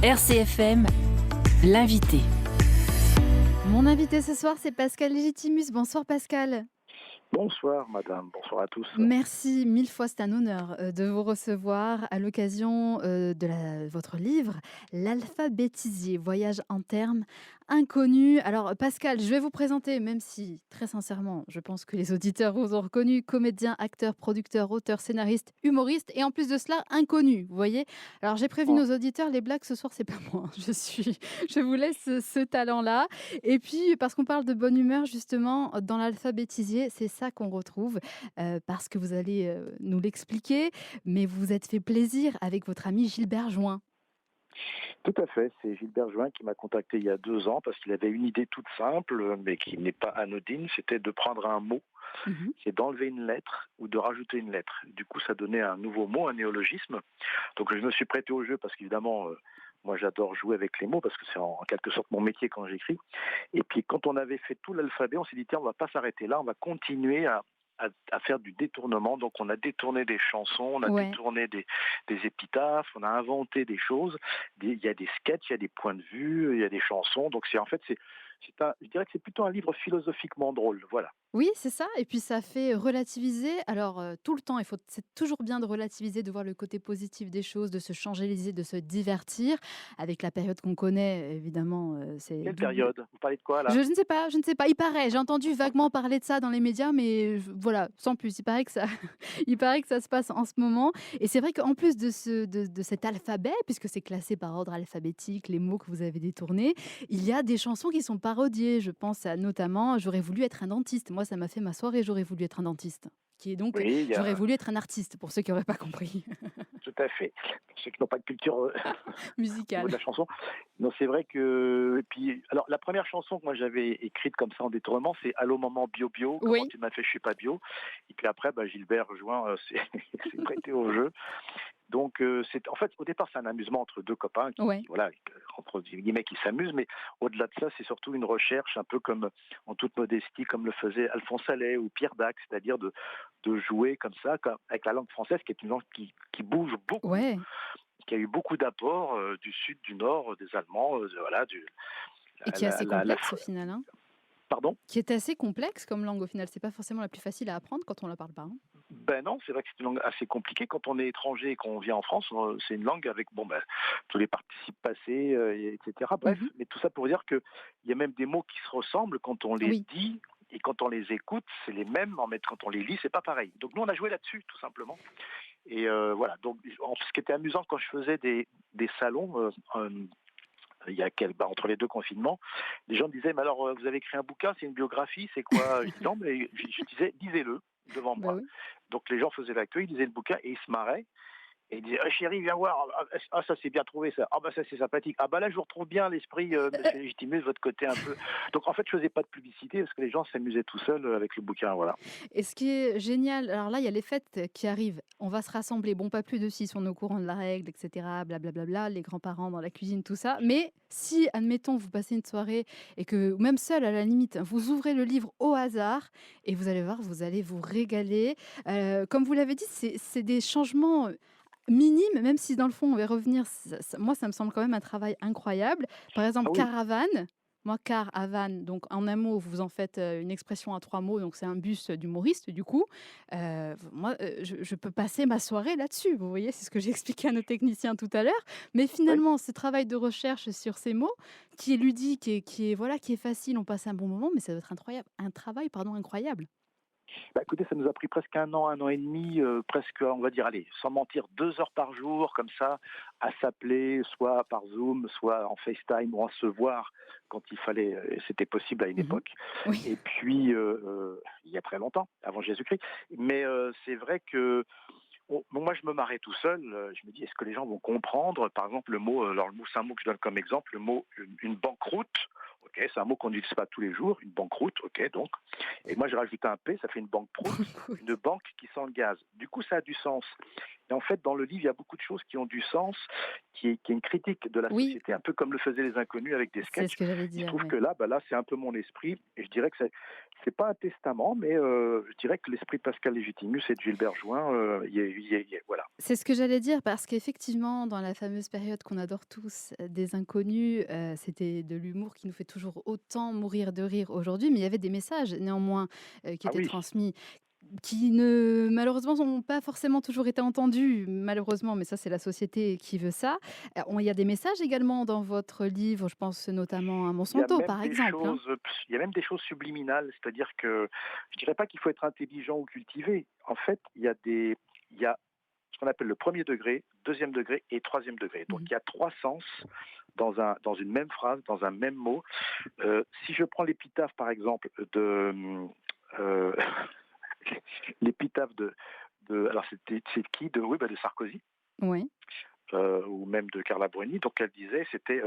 RCFM, l'invité. Mon invité ce soir, c'est Pascal Légitimus. Bonsoir Pascal. Bonsoir madame, bonsoir à tous. Merci mille fois, c'est un honneur de vous recevoir à l'occasion votre livre L'alphabétisier, voyage en termes inconnus. Alors Pascal, je vais vous présenter, même si très sincèrement, je pense que les auditeurs vous ont reconnu, comédien, acteur, producteur, auteur, scénariste, humoriste et en plus de cela, inconnu, vous voyez. Alors j'ai prévenu Oh, nos auditeurs, les blagues ce soir, c'est pas moi, je vous laisse ce talent-là. Et puis, parce qu'on parle de bonne humeur, justement, dans l'alphabétisier, c'est ça qu'on retrouve, parce que vous allez nous l'expliquer, mais vous vous êtes fait plaisir avec votre ami Gilbert Join. tout à fait, c'est Gilbert Join qui m'a contacté il y a 2 ans parce qu'il avait une idée toute simple, mais qui n'est pas anodine, c'était de prendre un mot, Mhm. c'est d'enlever une lettre ou de rajouter une lettre. Du coup, ça donnait un nouveau mot, un néologisme. Donc je me suis prêté au jeu parce qu'évidemment, moi j'adore jouer avec les mots parce que c'est en quelque sorte mon métier quand j'écris. Et puis quand on avait fait tout l'alphabet, on s'est dit tiens, on va pas s'arrêter là, on va continuer à faire du détournement. Donc on a détourné des chansons, on a Ouais. détourné des épitaphes, on a inventé des choses. Il y a des sketchs, il y a des points de vue, il y a des chansons. Donc je dirais que c'est plutôt un livre philosophiquement drôle. Voilà. Oui, c'est ça. Et puis ça fait relativiser. Alors tout le temps, c'est toujours bien de relativiser, de voir le côté positif des choses, de se changer les idées, de se divertir. Avec la période qu'on connaît, évidemment, c'est Quelle double. période? Vous parlez de quoi Je là? ne sais pas, je ne sais pas. Il paraît, j'ai entendu vaguement parler de ça dans les médias, mais voilà, sans plus. Il paraît que ça, il paraît que ça se passe en ce moment. Et c'est vrai qu'en plus de cet alphabet, puisque c'est classé par ordre alphabétique, les mots que vous avez détournés, il y a des chansons qui sont parodiées. Je pense à notamment J'aurais voulu être un dentiste. Moi, ça m'a fait ma soirée, J'aurais voulu être un dentiste. Qui est donc Oui, il y J'aurais a voulu être un artiste, pour ceux qui n'auraient pas compris. tout à fait. Pour ceux qui n'ont pas de culture au niveau Musical. de la chanson. Non, c'est vrai que. Et puis, alors, la première chanson que moi j'avais écrite comme ça en détournement, c'est Allô maman bio bio, comment Oui, tu m'as fait, je suis pas bio. Et puis après, Gilbert Join s'est prêté au jeu. Donc, en fait, au départ, c'est un amusement entre deux copains ouais. voilà, entre guillemets, qui s'amusent, mais au-delà de ça, c'est surtout une recherche, un peu comme, en toute modestie, comme le faisait Alphonse Allais ou Pierre Dac, c'est-à-dire de jouer comme ça, avec la langue française, qui est une langue qui bouge beaucoup, Ouais. qui a eu beaucoup d'apports du sud, du nord, des Allemands, voilà, Et qui est assez complexe au final, hein. pardon. Qui est assez complexe comme langue au final, c'est pas forcément la plus facile à apprendre quand on la parle pas, hein. Ben non, c'est vrai que c'est une langue assez compliquée. Quand on est étranger et qu'on vient en France, c'est une langue avec tous les participes passés, etc. Bref, Mmh. mais tout ça pour dire que il y a même des mots qui se ressemblent quand on les Oui. dit et quand on les écoute, c'est les mêmes. Mais quand on les lit, c'est pas pareil. Donc nous, on a joué là-dessus, tout simplement. Et voilà. Donc, ce qui était amusant quand je faisais des salons. Il y a entre les deux confinements, les gens me disaient, mais alors, vous avez écrit un bouquin, c'est une biographie, c'est quoi? Je dis non, mais je disais, lisez-le devant Bah, moi. oui. Donc les gens faisaient l'accueil, ils lisaient le bouquin et ils se marraient. Et ils disaient, ah, chérie, viens voir. Ça c'est bien trouvé ça. Ah ça c'est sympathique. Ah là je vous retrouve bien l'esprit, monsieur Légitimus, votre côté un peu. Donc en fait je faisais pas de publicité parce que les gens s'amusaient tout seuls avec le bouquin, voilà. Et ce qui est génial, alors là, il y a les fêtes qui arrivent. On va se rassembler. Bon, pas plus de 6, on est au courant de la règle, et cetera, blablabla, les grands-parents dans la cuisine, tout ça. Mais si, admettons, vous passez une soirée et que, même seul, à la limite, vous ouvrez le livre au hasard et vous allez voir, vous allez vous régaler. Comme vous l'avez dit, c'est des changements minimes, même si dans le fond, on va revenir. Moi, ça me semble quand même un travail incroyable. Par exemple, Ah oui. caravane. Moi, car Havane, donc en un mot, vous en faites une expression à 3 mots, donc c'est un bus d'humoriste du coup. Moi, je peux passer ma soirée là-dessus, vous voyez, c'est ce que j'ai expliqué à nos techniciens tout à l'heure. Mais Oui. finalement, ce travail de recherche sur ces mots, qui est ludique et voilà, qui est facile, on passe un bon moment, mais ça doit être incroyable, un travail, pardon, incroyable. Écoutez, ça nous a pris presque un an et demi, presque, on va dire, allez, sans mentir, 2 heures par jour, comme ça, à s'appeler, soit par Zoom, soit en FaceTime, ou à se voir quand il fallait, c'était possible à une Mhm. époque. Oui, Et puis, il y a très longtemps, avant Jésus-Christ. Mais c'est vrai que moi, je me marrais tout seul. Je me dis, est-ce que les gens vont comprendre? Par exemple, le mot, alors le mot, c'est un mot que je donne comme exemple, le mot une banqueroute. Ok, c'est un mot qu'on n'utilise pas tous les jours, une banqueroute. Ok, donc. Et moi, j'ai rajouté un P, ça fait une banque proute, écoute. une banque qui sent le gaz. Du coup, ça a du sens. Et en fait, dans le livre, il y a beaucoup de choses qui ont du sens, qui est une critique de la Oui, société, un peu comme le faisaient les inconnus avec des c'est ce sketchs. que j'allais Il se dire, trouve oui. que là, c'est un peu mon esprit, et je dirais que c'est pas un testament, mais je dirais que l'esprit de Pascal Légitimus et de Gilbert Join, voilà. C'est ce que j'allais dire parce qu'effectivement, dans la fameuse période qu'on adore tous, des inconnus, c'était de l'humour qui nous fait toujours autant mourir de rire aujourd'hui, mais il y avait des messages néanmoins, qui Ah étaient oui, transmis, qui ne malheureusement n'ont pas forcément toujours été entendus, malheureusement, mais ça c'est la société qui veut ça. On il y a des messages également dans votre livre, je pense notamment à il y a Monsanto même par des exemple, hein? choses, il y a même des choses subliminales, c'est-à-dire que je dirais pas qu'il faut être intelligent ou cultivé. En fait, il y a ce qu'on appelle le premier degré, deuxième degré et troisième degré. Donc Mmh. il y a trois sens dans une même phrase, dans un même mot. Si je prends l'épitaphe, par exemple, euh, l'épitaphe alors c'est qui de, oui, bah de Sarkozy, Oui. ou même de Carla Bruni. Donc elle disait, c'était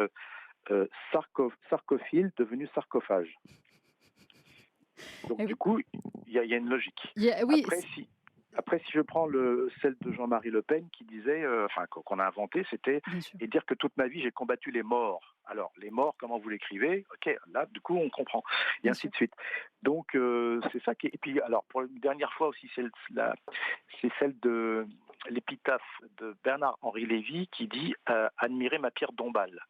sarcophile devenu sarcophage. Donc Et du oui, coup, il y a une logique. il y a oui, Après, si je prends celle de Jean-Marie Le Pen qui disait, qu'on a inventé, c'était bien sûr. et dire que toute ma vie j'ai combattu les morts. Alors les morts, comment vous l'écrivez? Ok, là du coup on comprend. Et Bien ainsi sûr. de suite. Donc c'est ça qui est. Et puis alors pour une dernière fois aussi, c'est celle de l'épitaphe de Bernard-Henri Lévy qui dit admirez ma pierre Dombasle.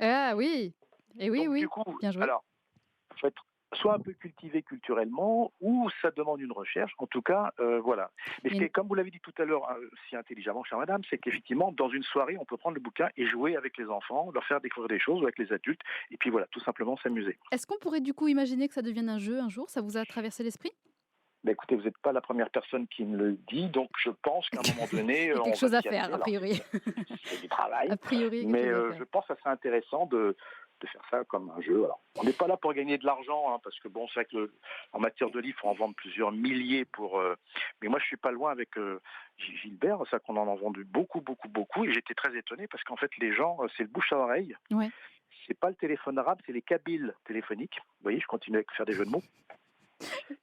Ah oui! Et oui, Donc du oui, coup, bien joué. alors faut être soit un peu cultivé culturellement, ou ça demande une recherche. En tout cas, voilà. Mais ce qui Mais est, comme vous l'avez dit tout à l'heure, si intelligemment, chère madame, c'est qu'effectivement, dans une soirée, on peut prendre le bouquin et jouer avec les enfants, leur faire découvrir des choses, ou avec les adultes, et puis voilà, tout simplement s'amuser. est-ce qu'on pourrait du coup imaginer que ça devienne un jeu un jour? Ça vous a traversé l'esprit? Mais écoutez, vous n'êtes pas la première personne qui me le dit, donc je pense qu'à un moment donné, Il y a quelque on va chose à s'y faire atteler. a Alors, priori. c'est du travail, A priori, il y a quelque mais chose à je faire. pense que ça serait intéressant de faire ça comme un jeu. Alors, on n'est pas là pour gagner de l'argent, hein, parce que bon, c'est vrai que en matière de livres, on en vend plusieurs milliers mais moi, je suis pas loin avec Gilbert, c'est qu'on en a vendu beaucoup, beaucoup, beaucoup, et j'étais très étonné parce qu'en fait, les gens, c'est le bouche à oreille. Ouais. C'est pas le téléphone arabe, c'est les kabyles téléphoniques. Vous voyez, je continue à faire des jeux de mots.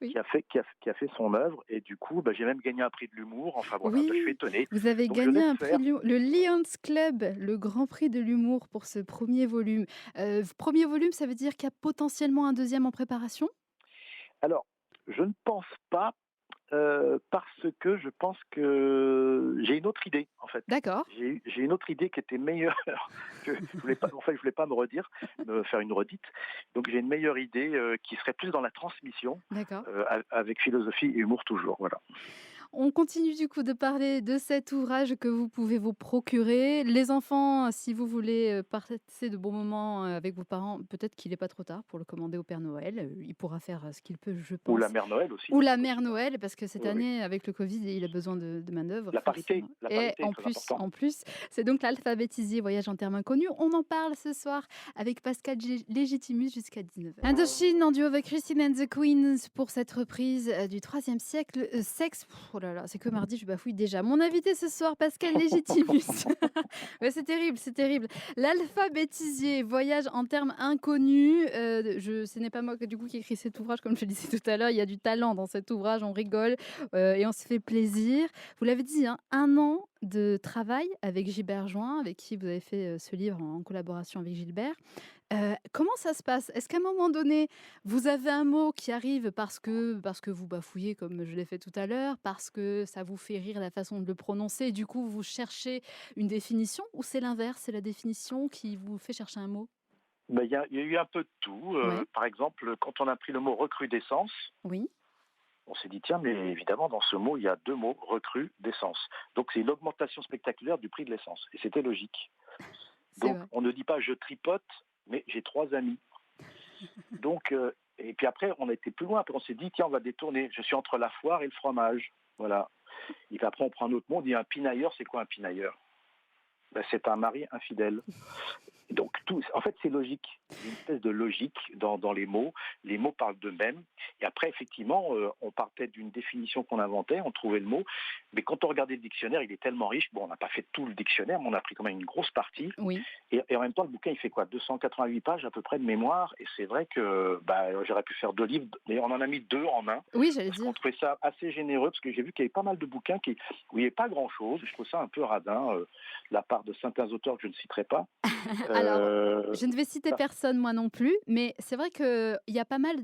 Oui. Qui a fait son œuvre, et du coup j'ai même gagné un prix de l'humour, enfin voilà, je suis Oui, étonné, vous avez donc je gagné laisse un prix faire. de l'humour, le Lions Club, le grand prix de l'humour pour ce premier volume. 1er volume, ça veut dire qu'il y a potentiellement un deuxième en préparation? Alors je ne pense pas, parce que je pense que j'ai une autre idée en fait. D'accord, J'ai une autre idée qui était meilleure que je voulais pas me faire une redite, donc j'ai une meilleure idée, qui serait plus dans la transmission, d'accord. avec philosophie et humour toujours, voilà. On continue du coup de parler de cet ouvrage que vous pouvez vous procurer. Les enfants, si vous voulez, passer de bons moments, avec vos parents, peut-être qu'il n'est pas trop tard pour le commander au Père Noël. Il pourra faire, ce qu'il peut, je Ou la pense. mère Noël aussi, Ou c'est la mère possible, hein. Noël, parce que cette Oui, oui. année, avec le Covid, il a besoin de main-d'œuvre, La parité, forcément. Et est très important. en plus, c'est donc l'alphabétisé Voyage en termes inconnus. On en parle ce soir avec Pascal Légitimus jusqu'à 19h. Indochine en duo avec Christine and the Queens pour cette reprise du 3e siècle. Sexe, oh là là, c'est que mardi, je bafouille déjà. Mon invité ce soir, Pascal Légitimus. Ouais, c'est terrible, c'est terrible. L'alphabétisier, voyage en termes inconnus. Ce n'est pas moi du coup qui écrit cet ouvrage, comme je le disais tout à l'heure. Il y a du talent dans cet ouvrage, on rigole et on se fait plaisir. Vous l'avez dit, hein, 1 an de travail avec Gilbert Join, avec qui vous avez fait ce livre en collaboration avec Gilbert. Comment ça se passe? Est-ce qu'à un moment donné, vous avez un mot qui arrive parce que vous bafouillez comme je l'ai fait tout à l'heure, parce que ça vous fait rire la façon de le prononcer et du coup vous cherchez une définition, ou c'est l'inverse, c'est la définition qui vous fait chercher un mot? Ben, il y a eu un peu de tout. Ouais, Par exemple, quand on a pris le mot recrudescence, oui, on s'est dit, tiens, mais évidemment, dans ce mot, il y a deux mots, recrudescence. Donc, c'est une augmentation spectaculaire du prix de l'essence. Et c'était logique. c'est Donc, vrai. on ne dit pas je tripote, mais j'ai 3 amis. Donc, et puis après, on a été plus loin. Après, on s'est dit, tiens, on va détourner. Je suis entre la foire et le fromage. Voilà. Et puis après, on prend un autre mot, on dit un pinailleur. C'est quoi un pinailleur? Ben, c'est un mari infidèle. Donc, en fait, c'est logique. Il y a une espèce de logique dans les mots. Les mots parlent d'eux-mêmes. Et après, effectivement, on partait d'une définition qu'on inventait, on trouvait le mot. Mais quand on regardait le dictionnaire, il est tellement riche. Bon, on n'a pas fait tout le dictionnaire, mais on a pris quand même une grosse partie. Oui. Et en même temps, le bouquin, il fait quoi? 288 pages à peu près de mémoire. Et c'est vrai que j'aurais pu faire 2 livres, mais on en a mis 2 en un. Oui, j'allais Parce qu'on dire. trouvait ça assez généreux, parce que j'ai vu qu'il y avait pas mal de bouquins où il n'y avait pas grand-chose. Je trouve ça un peu radin, de la part de certains auteurs que je ne citerai pas. Alors, Euh, je ne vais citer personne, moi non plus, mais c'est vrai qu'il y a pas mal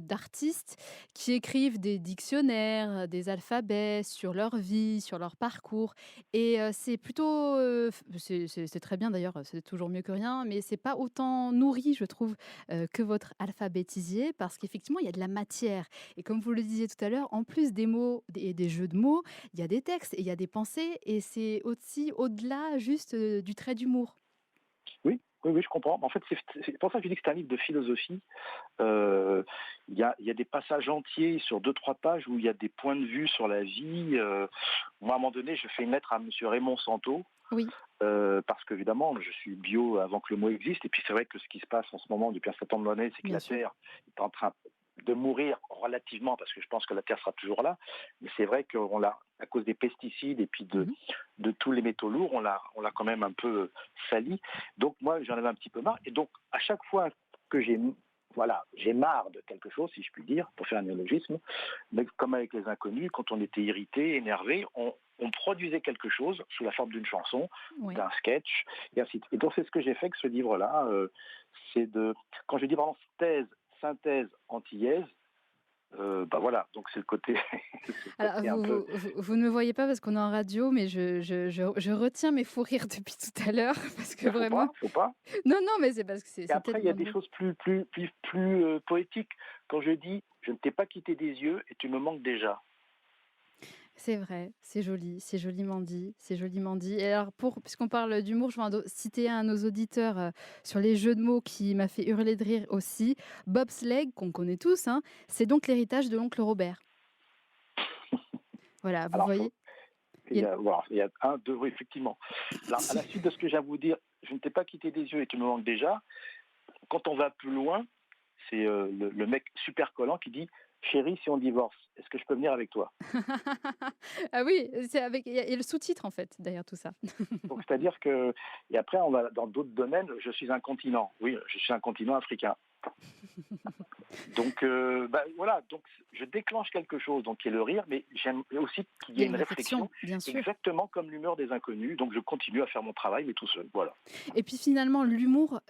d'artistes qui écrivent des dictionnaires, des alphabets sur leur vie, sur leur parcours. Et c'est plutôt. C'est très bien d'ailleurs, c'est toujours mieux que rien, mais c'est pas autant nourri, je trouve, que votre alphabétisier, parce qu'effectivement, il y a de la matière. Et comme vous le disiez tout à l'heure, en plus des mots et des jeux de mots, il y a des textes et il y a des pensées, et c'est aussi au-delà juste du trait d'humour. Oui, oui, oui, je comprends. En fait, c'est pour ça que je dis que c'est un livre de philosophie. Il y a des passages entiers sur 2-3 pages où il y a des points de vue sur la vie. Moi, à un moment donné, je fais une lettre à Monsieur Raymond Santo, Oui. parce qu'évidemment, je suis bio avant que le mot existe. Et puis, c'est vrai que ce qui se passe en ce moment, depuis un certain nombre d'années, c'est que Bien la sûr. Terre est en train de mourir relativement, parce que je pense que la Terre sera toujours là. Mais c'est vrai qu'on l'a, à cause des pesticides et puis Mhm. de tous les métaux lourds, on l'a quand même un peu sali. Donc moi, j'en avais un petit peu marre. Et donc, à chaque fois que j'ai marre de quelque chose, si je puis dire, pour faire un néologisme, mais comme avec les inconnus, quand on était irrité, énervé, on produisait quelque chose sous la forme d'une chanson, Oui. d'un sketch, et ainsi de suite. Et donc c'est ce que j'ai fait avec ce livre-là. Quand je dis vraiment synthèse antillaise, voilà, donc c'est le côté, c'est le Alors, côté un peu. vous ne me voyez pas parce qu'on est en radio, mais je retiens mes fous rires depuis tout à l'heure parce que Mais vraiment. faut pas. Non, non, mais c'est parce que Et c'est après, il y a tellement des drôle. choses plus poétiques. Quand je dis, je ne t'ai pas quitté des yeux et tu me manques déjà. C'est vrai, c'est joli, c'est joliment dit, c'est joliment dit. Et alors, puisqu'on parle d'humour, je vais citer un à nos auditeurs sur les jeux de mots qui m'a fait hurler de rire aussi. Bobsleigh, qu'on connaît tous, hein, c'est donc l'héritage de l'oncle Robert. Voilà, vous Alors, voyez. il y a, voilà, il y a un, deux, oui, effectivement. Alors, à la suite de ce que j'ai à vous dire, je ne t'ai pas quitté des yeux et tu me manques déjà. Quand on va plus loin, c'est le mec super collant qui dit: Chérie, si on divorce, est-ce que je peux venir avec toi? Ah oui, il y a le sous-titre en fait derrière tout ça. Donc, c'est-à-dire que. Et après, on va dans d'autres domaines. Je suis un continent. Oui, je suis un continent africain. Donc, voilà, donc je déclenche quelque chose, donc qui est le rire, mais j'aime aussi qu'il Il y y ait a une une réflexion, réflexion, bien sûr. exactement comme l'humeur des inconnus. Donc, je continue à faire mon travail, mais tout seul. Voilà. Et puis finalement, l'humour,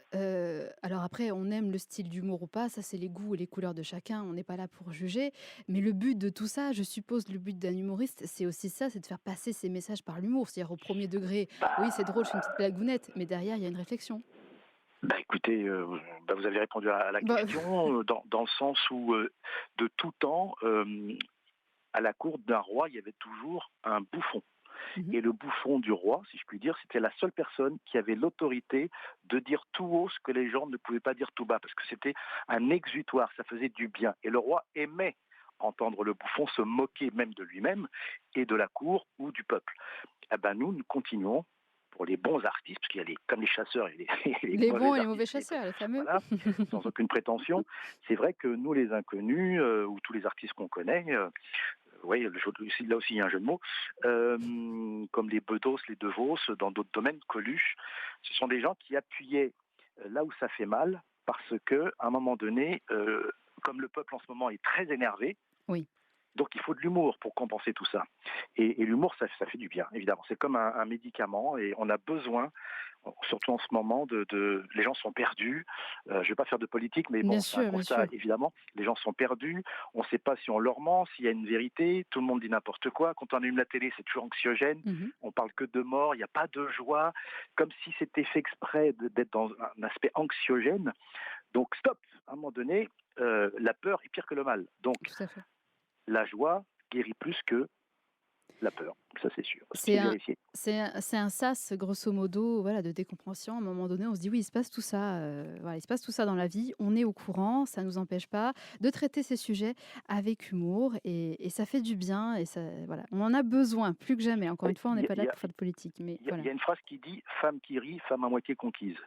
alors après, on aime le style d'humour ou pas, ça c'est les goûts et les couleurs de chacun, on n'est pas là pour juger. Mais le but de tout ça, je suppose, le but d'un humoriste, c'est aussi ça, c'est de faire passer ses messages par l'humour. C'est-à-dire au premier degré, oui, c'est drôle, je fais une petite blagounette, mais derrière, il y a une réflexion. Écoutez, vous avez répondu à la Bah, question dans le sens où, de tout temps, à la cour d'un roi, il y avait toujours un bouffon. mhm. Et le bouffon du roi, si je puis dire, c'était la seule personne qui avait l'autorité de dire tout haut ce que les gens ne pouvaient pas dire tout bas, parce que c'était un exutoire, ça faisait du bien. Et le roi aimait entendre le bouffon se moquer même de lui-même et de la cour ou du peuple. Eh ben nous continuons pour les bons artistes, parce qu'il y a comme les chasseurs et les, et les Les bons mauvais et les mauvais artistes, chasseurs, les fameux. voilà, sans aucune prétention. C'est vrai que nous, les inconnus, ou tous les artistes qu'on connaît, oui, là aussi il y a un jeu de mots, comme les Bedos, les De Vos, dans d'autres domaines, Coluche, ce sont des gens qui appuyaient là où ça fait mal, parce que à un moment donné, comme le peuple en ce moment est très énervé, Oui. donc il faut de l'humour pour compenser tout ça. Et l'humour, ça fait du bien, évidemment. C'est comme un médicament et on a besoin, surtout en ce moment, les gens sont perdus. Je ne vais pas faire de politique, mais Bien bon, c'est un sûr, bien constat, sûr. évidemment. Les gens sont perdus, on ne sait pas si on leur ment, s'il y a une vérité, tout le monde dit n'importe quoi. Quand on allume la télé, c'est toujours anxiogène, Mhm. on parle que de mort, il n'y a pas de joie, comme si c'était fait exprès d'être dans un aspect anxiogène. Donc stop, à un moment donné, la peur est pire que le mal. Donc Tout à fait. la joie guérit plus que la peur, ça c'est sûr, C'est c'est un, vérifié. c'est un sas, grosso modo, voilà, de décompréhension. À un moment donné, on se dit oui, il se passe tout ça, voilà, il se passe tout ça dans la vie. On est au courant, ça ne nous empêche pas de traiter ces sujets avec humour et ça fait du bien et ça, voilà, on en a besoin plus que jamais. Encore une fois, on Il n'est y, pas a- là pour faire de politique, mais il voilà. y a une phrase qui dit: femme qui rit, femme à moitié conquise.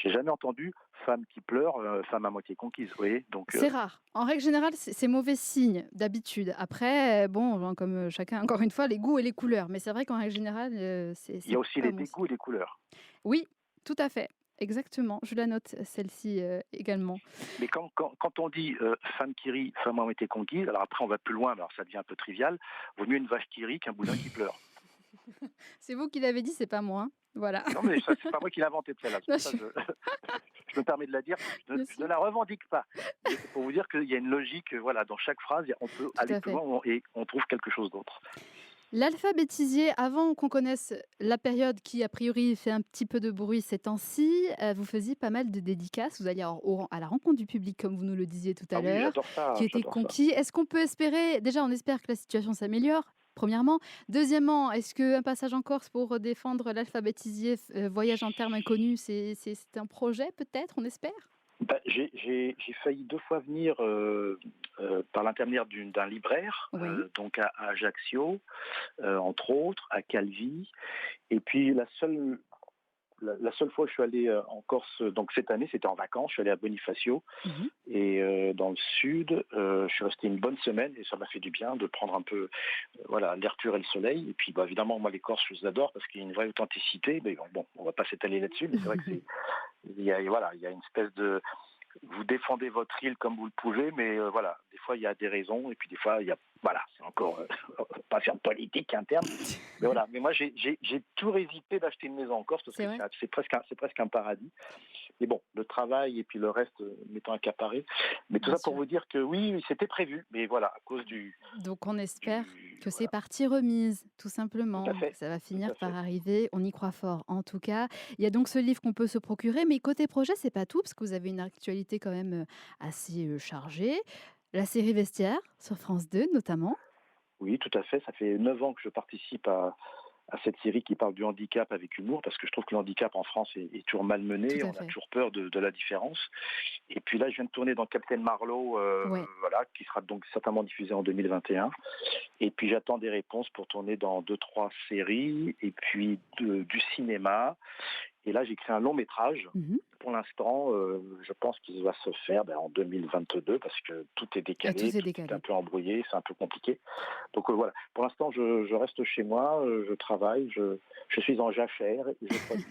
j'ai jamais entendu femme qui pleure, femme à moitié conquise, vous voyez. Donc, C'est rare. En règle générale, c'est mauvais signe d'habitude. Après, bon, comme chacun, encore une fois, les goûts et les couleurs. Mais c'est vrai qu'en règle générale, il y a c'est aussi pas les bon signe. dégoûts et les couleurs. Oui, tout à fait. Exactement. Je la note, celle-ci également. Mais quand on dit femme qui rit, femme à moitié conquise, alors après on va plus loin, alors ça devient un peu trivial. Vaut mieux une vache qui rit qu'un boudin qui pleure. C'est vous qui l'avez dit, c'est pas moi, hein. Voilà. Non, mais ça, c'est pas moi qui l'ai inventé, celle-là. C'est Non, pour ça que je me permets de la dire. bien Je ne sûr, la revendique pas. Mais c'est pour vous dire qu'il y a une logique, voilà, dans chaque phrase, on peut tout aller à plus fait. loin et on trouve quelque chose d'autre. L'alpha bêtisier, avant qu'on connaisse la période qui, a priori, fait un petit peu de bruit ces temps-ci, vous faisiez pas mal de dédicaces. Vous alliez à la rencontre du public, comme vous nous le disiez tout Ah à oui, l'heure, j'adore ça, qui était j'adore ça. conquis. Est-ce qu'on peut espérer, déjà, on espère que la situation s'améliore, premièrement. Deuxièmement, est-ce qu'un passage en Corse pour défendre l'alpha bêtisier, voyage en termes inconnus, c'est un projet, peut-être, on espère? Bah, j'ai failli 2 fois venir par l'intermédiaire d'un libraire, Oui. donc à Ajaccio, entre autres, à Calvi. Et puis la seule fois où je suis allé en Corse, donc cette année, c'était en vacances, je suis allé à Bonifacio Mhm. et dans le sud, je suis resté une bonne semaine et ça m'a fait du bien de prendre un peu voilà, l'air pur et le soleil. Et puis bah, évidemment, moi les Corses, je les adore parce qu'il y a une vraie authenticité. Mais bon, on va pas s'étaler là-dessus, mais c'est vrai que voilà, il y a une espèce de vous défendez votre île comme vous le pouvez, mais voilà, des fois il y a des raisons, et puis des fois il y a, voilà, c'est encore, pas faire de politique interne, mais voilà. Mais moi j'ai toujours hésité d'acheter une maison en Corse parce C'est que vrai. c'est presque un paradis. Mais bon, le travail et puis le reste m'étant accaparé. Mais tout Bien ça pour sûr. vous dire que oui, c'était prévu, mais voilà, à cause Donc on espère que c'est voilà, partie remise, tout tout à simplement, que fait, ça va tout finir à par fait. arriver. On y croit fort, en tout cas. Il y a donc ce livre qu'on peut se procurer, mais côté projet, c'est pas tout, parce que vous avez une actualité quand même assez chargée. La série Vestiaire, sur France 2 notamment. Oui, tout à fait. Ça fait 9 ans que je participe à cette série qui parle du handicap avec humour, parce que je trouve que le handicap en France est toujours Tout malmené, à on a fait. toujours peur de la différence. Et puis là, je viens de tourner dans Captain Marlowe, Ouais. voilà, qui sera donc certainement diffusé en 2021. Et puis j'attends des réponses pour tourner dans 2, 3 séries, et puis du cinéma. Et là, j'ai créé un long métrage. Mhm. Pour l'instant, je pense qu'il va se faire en 2022 parce que tout est Et tout décalé, s'est tout est un décalé. peu embrouillé, c'est un peu compliqué. Donc voilà, pour l'instant, je reste chez moi, je travaille, je suis en jachère et je produis.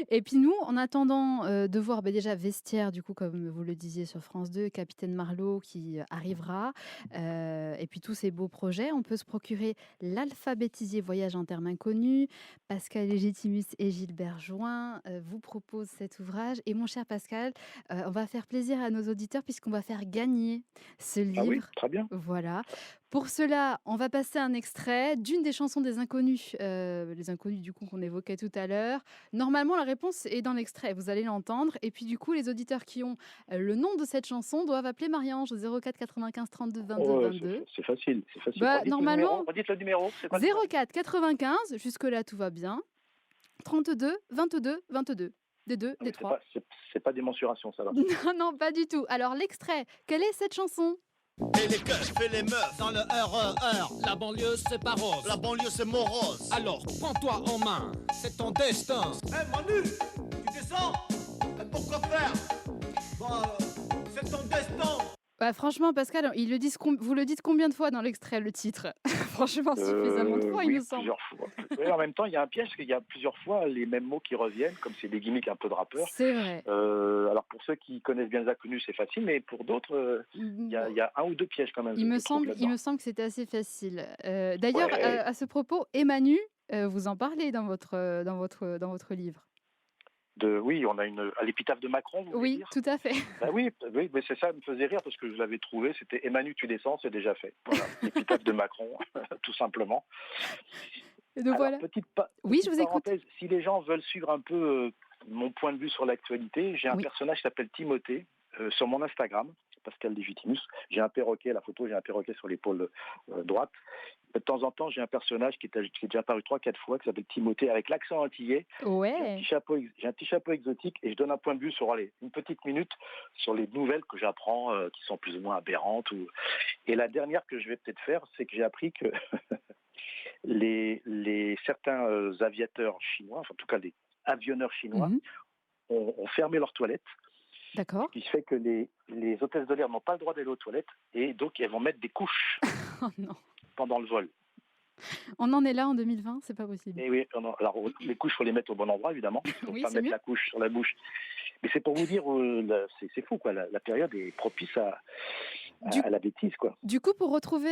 Et puis nous, en attendant de voir déjà Vestiaire, du coup, comme vous le disiez sur France 2, Capitaine Marlowe qui arrivera, et puis tous ces beaux projets, on peut se procurer l'Alphabétisier Voyage en termes inconnus. Pascal Légitimus et Gilbert Join vous proposent cet ouvrage. Et mon cher Pascal, on va faire plaisir à nos auditeurs puisqu'on va faire gagner ce Ah oui, livre. très bien. Voilà. Pour cela, on va passer un extrait d'une des chansons des Inconnus, les Inconnus du coup qu'on évoquait tout à l'heure. Normalement, la réponse est dans l'extrait, vous allez l'entendre. Et puis du coup, les auditeurs qui ont le nom de cette chanson doivent appeler Marie-Ange au 04 95 32 22 Oh, 22. c'est facile, c'est facile. Bah, normalement, Redites le numéro, c'est quoi le numéro? 04 95, jusque-là tout va bien. 32 22 22. Des deux, Ah des oui, trois. c'est pas des mensurations, ça va. Non, non, pas du tout. Alors l'extrait, quelle est cette chanson? Et les keufs et les meufs dans le RER. La banlieue, c'est pas rose. La banlieue c'est morose. Alors, prends-toi en main, c'est ton destin. Manu, tu descends. Pourquoi faire? C'est ton destin. Bah, franchement, Pascal, vous le dites combien de fois dans l'extrait, le titre? Franchement, suffisamment de fois, il Oui, me semble. plusieurs fois. Oui, en même temps, il y a un piège, parce qu'il y a plusieurs fois les mêmes mots qui reviennent, comme c'est des gimmicks un peu de rappeurs. C'est vrai. Alors pour ceux qui connaissent bien les inconnus, c'est facile, mais pour d'autres, Bon, il y a 1 ou 2 pièges quand même, il me je trouve, semble, il là-dedans. me semble que c'était assez facile. D'ailleurs, Ouais. à ce propos, Emanu, vous en parlez dans votre livre. Oui, on a à l'épitaphe de Macron, vous voulez Oui, dire? tout à fait. Ben oui, oui, mais c'est ça, me faisait rire parce que je l'avais trouvé, c'était Emmanuel, tu descends, c'est déjà fait. Voilà, l'épitaphe de Macron, tout simplement. Et donc Alors, voilà. Oui, je petite vous écoute. parenthèse, si les gens veulent suivre un peu mon point de vue sur l'actualité, j'ai un Oui. personnage qui s'appelle Timothée sur mon Instagram, Pascal Légitimus. J'ai un perroquet, la photo, j'ai un perroquet sur l'épaule droite. De temps en temps, j'ai un personnage qui est déjà apparu 3, 4 fois, qui s'appelle Timothée, avec l'accent antillais. Ouais. J'ai un petit chapeau exotique et je donne un point de vue sur une petite minute sur les nouvelles que j'apprends qui sont plus ou moins aberrantes. Et la dernière que je vais peut-être faire, c'est que j'ai appris que certains aviateurs chinois, enfin, en tout cas les avionneurs chinois, Mhm. ont fermé leurs toilettes, D'accord. ce qui fait que les hôtesses de l'air n'ont pas le droit d'aller aux toilettes et donc elles vont mettre des couches Oh non. pendant le vol. On en est là en 2020, c'est pas possible. Et oui, alors les couches, il faut les mettre au bon endroit, évidemment. Il ne faut Oui, pas c'est mettre mieux. la couche sur la bouche. Mais c'est pour vous dire, c'est fou, quoi. La période est propice Du, à la bêtise, quoi. du coup, pour retrouver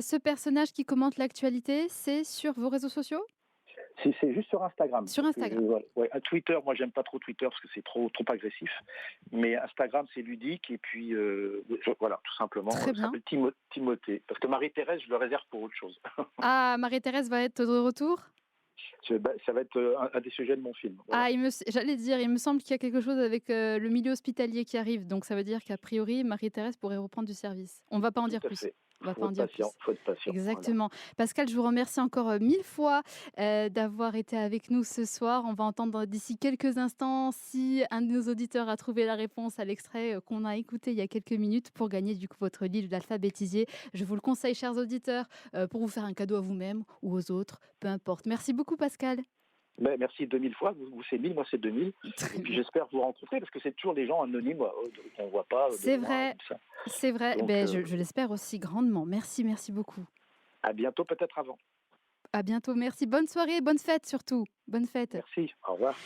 ce personnage qui commente l'actualité, c'est sur vos réseaux sociaux? C'est juste sur Instagram. Sur Parce que Instagram. à Twitter, moi, j'aime pas trop Twitter parce que c'est trop agressif. Mais Instagram, c'est ludique. Et puis, voilà, tout simplement, Très ça bien. s'appelle Timothée. Parce que Marie-Thérèse, je le réserve pour autre chose. Ah, Marie-Thérèse va être de retour? Ça va être un des sujets de mon film. Voilà. Ah, j'allais dire, il me semble qu'il y a quelque chose avec le milieu hospitalier qui arrive. Donc ça veut dire qu'a priori, Marie-Thérèse pourrait reprendre du service. On va pas en Tout dire à plus. fait. On va Faut pas en être dire plus. patient. Faut être patient. Voilà. Exactement. Pascal, je vous remercie encore 1000 fois d'avoir été avec nous ce soir. On va entendre d'ici quelques instants si un de nos auditeurs a trouvé la réponse à l'extrait qu'on a écouté il y a quelques minutes pour gagner du coup votre livre d'alphabétisier. Je vous le conseille, chers auditeurs, pour vous faire un cadeau à vous-même ou aux autres, peu importe. Merci beaucoup, Pascal. Mais merci 2000 fois. Vous c'est 1000, moi c'est 2000. Très Et puis bien. j'espère vous rencontrer parce que c'est toujours des gens anonymes qu'on ne voit pas de C'est loin, vrai, comme ça. c'est vrai. Donc, Ben, je l'espère aussi grandement. Merci, merci beaucoup. à bientôt, peut-être avant. À bientôt. Merci. Bonne soirée, bonne fête surtout. Bonne fête. Merci. Au revoir.